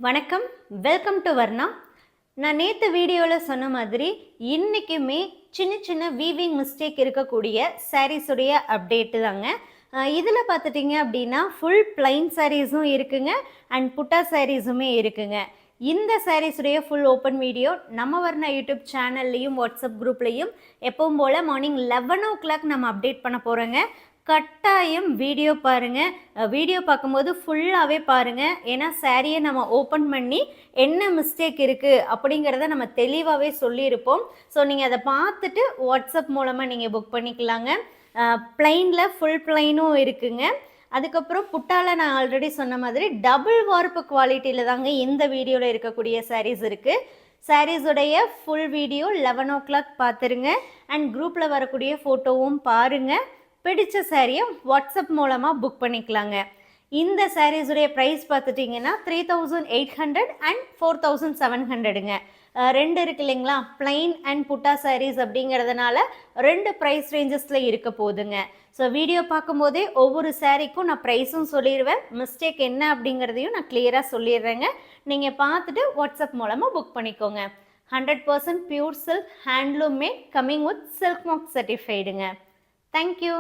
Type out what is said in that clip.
வணக்கம், welcome to Varna. நான் நேற்று வீடியோவில் சொன்ன மாதிரி இன்றைக்குமே சின்ன சின்ன வீவிங் மிஸ்டேக் இருக்கக்கூடிய சாரீஸுடைய அப்டேட்டு தாங்க. இதில் பார்த்துட்டிங்க அப்படின்னா ஃபுல் பிளைன் சாரீஸும் இருக்குங்க அண்ட் புட்டா சாரீஸுமே இருக்குங்க. இந்த சாரீஸுடைய ஃபுல் ஓப்பன் வீடியோ நம்ம வர்ணா யூடியூப் சேனல்லையும் வாட்ஸ்அப் குரூப்லேயும் எப்பவும் போல் மார்னிங் 11 o'clock நம்ம அப்டேட் பண்ண போகிறோங்க. கட்டாயம் வீடியோ பாருங்கள். வீடியோ பார்க்கும்போது ஃபுல்லாகவே பாருங்கள். ஏன்னா சாரியை நம்ம ஓப்பன் பண்ணி என்ன மிஸ்டேக் இருக்குது அப்படிங்கிறத நம்ம தெளிவாகவே சொல்லியிருப்போம். ஸோ நீங்கள் அதை பார்த்துட்டு வாட்ஸ்அப் மூலமாக நீங்கள் புக் பண்ணிக்கலாங்க. பிளைனில் ஃபுல் பிளைனும் இருக்குங்க. அதுக்கப்புறம் புட்டாவில் நான் ஆல்ரெடி சொன்ன மாதிரி டபுள் வார்ப்பு குவாலிட்டியில் தாங்க இந்த வீடியோவில் இருக்கக்கூடிய சாரீஸ் இருக்குது. சாரீஸுடைய ஃபுல் வீடியோ 11 o'clock பார்த்துருங்க. அண்ட் குரூப்பில் வரக்கூடிய ஃபோட்டோவும் பாருங்கள். பிடிச்ச சாரியை வாட்ஸ்அப் மூலமாக புக் பண்ணிக்கலாங்க. இந்த சாரீஸுடைய ப்ரைஸ் பார்த்துட்டிங்கன்னா 3800 அண்ட் 4700ங்க. ரெண்டு இருக்கு இல்லைங்களா, பிளைன் அண்ட் புட்டா சாரீஸ் அப்படிங்கிறதுனால ரெண்டு ப்ரைஸ் ரேஞ்சஸில் இருக்க போகுதுங்க. ஸோ வீடியோ பார்க்கும்போதே ஒவ்வொரு சாரீக்கும் நான் ப்ரைஸும் சொல்லிடுவேன், மிஸ்டேக் என்ன அப்படிங்கிறதையும் நான் கிளியராக சொல்லிடுறேங்க. நீங்கள் பார்த்துட்டு வாட்ஸ்அப் மூலமாக புக் பண்ணிக்கோங்க. 100% pure silk handloom made coming with silk mark சர்டிஃபைடுங்க. Thank you.